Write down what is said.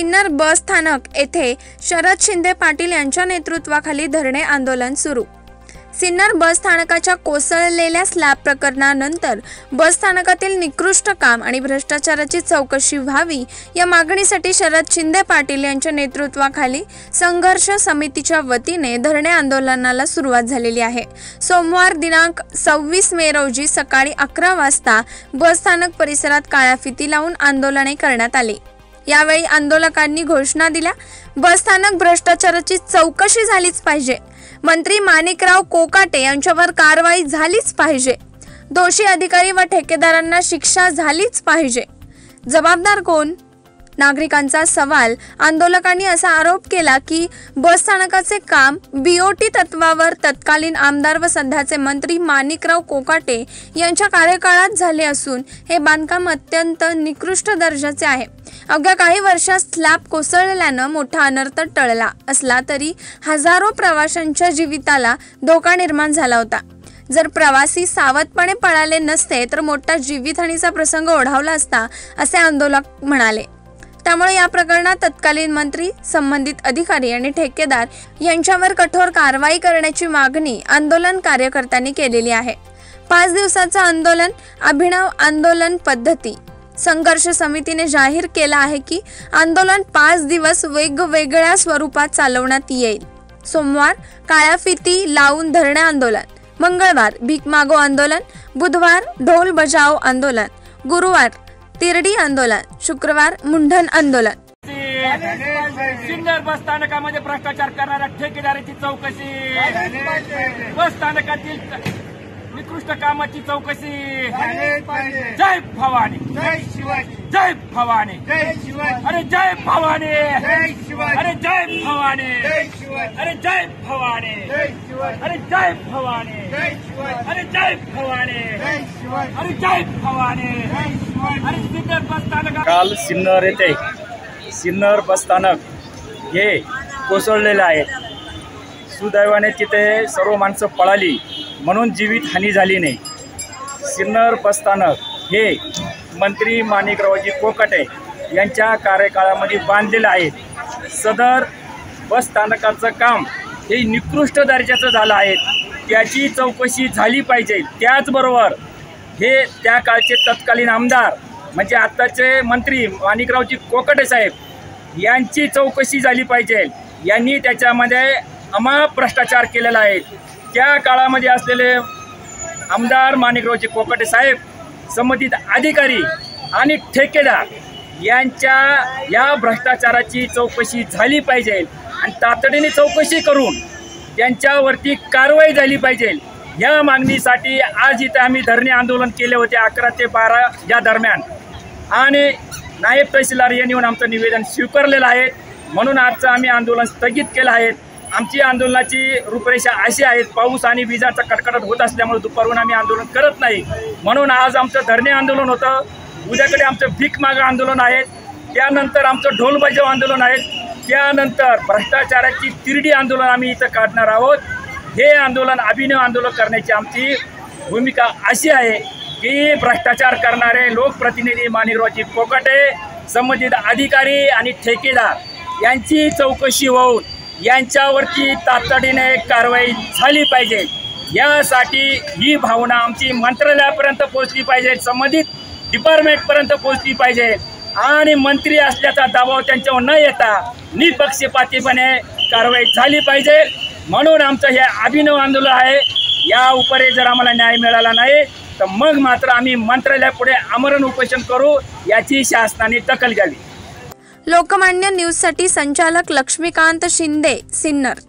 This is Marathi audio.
सिन्नर बस स्थानक येथे शरद शिंदे पाटील यांच्या नेतृत्वाखाली धरणे आंदोलन सुरू। सिन्नर बस स्थानकाच्या कोसळलेल्या स्लॅब प्रकरणानंतर बस स्थानकातील निकृष्ट काम आणि भ्रष्टाचाराची चौकशी व्हावी या मागणीसाठी शरद शिंदे पाटील यांच्या नेतृत्वाखाली संघर्ष समितीच्या वतीने धरणे आंदोलनाला सुरुवात झालेली आहे। सोमवार दिनांक 26 मे रोजी सकाळी 11 वाजता बस स्थानक परिसरात काळ्या फिती लावून आंदोलने करण्यात आली। यावेळी आंदोलकांनी घोषणा दिल्या, बस स्थानक भ्रष्टाचाराची चौकशी झालीच पाहिजे, मंत्री माणिकराव कोकाटे यांच्यावर कारवाई झालीच पाहिजे, दोषी अधिकारी व ठेकेदारांना शिक्षा झालीच पाहिजे। जबाबदार कोण? नागरिकांचा सवाल। आंदोलकांनी असा आरोप केला की बस स्थानकाचे काम बीओटी तत्वावर तत्कालीन आमदार व सध्याचे मंत्री माणिकराव कोकाटे यांच्या कार्यकाळात झाले असून हे बांधकाम अत्यंत निकृष्ट दर्जाचे आहे। अवघ्या काही वर्षात स्लॅब कोसळल्याने मोठा अनर्थ टळला असला तरी हजारो प्रवाशांच्या जीविताला धोका निर्माण झाला होता। जर प्रवासी सावधपणे पळाले नसते तर मोठा जीवितहानीचा प्रसंग ओढावला असता, असे आंदोलक म्हणाले। त्यामुळे या प्रकरणात तत्कालीन मंत्री, संबंधित अधिकारी आणि ठेकेदार यांच्यावर कठोर कारवाई करण्याची मागणी आंदोलन कार्यकर्त्यांनी केलेली आहे। 5 दिवसाचे आंदोलन अभिनव आंदोलन पद्धती संघर्ष समितीने जाहीर केला आहे की आंदोलन 5 दिवस वेगवेगळ्या स्वरूपात चालवण्यात येईल। सोमवार काळ्या फिती लावून धरणे आंदोलन, मंगळवार भीक मागो आंदोलन, बुधवार ढोल बजाओ आंदोलन, गुरुवार तिरडी आंदोलन, शुक्रवार मुंडन आंदोलन। सिन्नर बस स्थानकामध्ये भ्रष्टाचार करणाऱ्या ठेकेदाराची चौकशी, बस स्थानकातील निकृष्ट कामाची चौकशी। जय भवानी, जय शिवाजी, जय भवानी, जय शिवाजी, अरे जय भवानी, जय शिवाजी, अरे जय भवानी, जय शिवाजी, अरे जय भवानी, जय शिवाजी, अरे जय भवानी, जय शिवाजी, अरे जय भवानी, जय शिवाजी, अरे जय भवानी, जय शिवाजी, अरे सिन्नर बस स्थानक। काल सिन्नर येथे सिन्नर बस स्थानक हे कोसळलेले आहे। सुदैवाने तिथे सर्व माणसं पळाली म्हणून जीवित हानी झाली नाही। सिन्नर बस स्थानक हे मंत्री माणिकरावजी कोकाटे यांच्या कार्यकाळामध्ये बांधलेलं आहे। सदर बस स्थानकाचं काम हे निकृष्ट दर्जाचं झालं आहे, त्याची चौकशी झाली पाहिजे। त्याचबरोबर हे त्या काळचे तत्कालीन आमदार म्हणजे आताचे मंत्री माणिकरावजी कोकाटे साहेब यांची चौकशी झाली पाहिजे। यांनी त्याच्यामध्ये अमाप भ्रष्टाचार केलेला आहे। त्या काळामध्ये असलेले आमदार माणिकरावजी कोकाटे साहेब, संबंधित अधिकारी आणि ठेकेदार यांच्या या भ्रष्टाचाराची चौकशी झाली पाहिजे आणि तातडीने चौकशी करून त्यांच्यावरती कारवाई झाली पाहिजे। या मागणीसाठी आज इथे आम्ही धरणे आंदोलन केले होते 11 ते 12 या दरम्यान आणि नायब तहसीलदार यांनी येऊन आमचं निवेदन स्वीकारलेलं आहे। म्हणून आजचं आम्ही आंदोलन स्थगित केलं आहे। आमची आंदोलनाची रूपरेषा अशी आहे, पाऊस आणि विजाचा कडकडाट होत असल्यामुळे दुपारून आम्ही आंदोलन करत नाही, म्हणून आज आमचं धरणे आंदोलन होतं। उद्याकडे आमचं भीक मागं आंदोलन आहे, त्यानंतर आमचं ढोल बजाव आंदोलन आहे, त्यानंतर भ्रष्टाचाराची तिरडी आंदोलन आम्ही इथं काढणार आहोत। हे आंदोलन अभिनव आंदोलन करण्याची आमची भूमिका अशी आहे की भ्रष्टाचार करणारे लोकप्रतिनिधी माणिकरावजी कोकाटे, संबंधित अधिकारी आणि ठेकेदार यांची चौकशी होऊन यांच्यावरती तातडीने कारवाई झाली पाहिजे। यासाठी ही भावना आमची मंत्रालयापर्यंत पोहोचली पाहिजे, संबंधित डिपार्टमेंटपर्यंत पोहोचली पाहिजे आणि मंत्री असल्याचा दबाव त्यांच्यावर न येता निपक्षपातीपणे कारवाई झाली पाहिजे। म्हणून आमचं हे अभिनव आंदोलन आहे। या उपरे जर आम्हाला न्याय मिळाला नाही तर मग मात्र आम्ही मंत्रालयापुढे आमरण उपोषण करू, याची शासनाने दखल घ्यावी। लोकमान्य न्यूजसाठी संचालक लक्ष्मीकांत शिंदे, सिन्नर।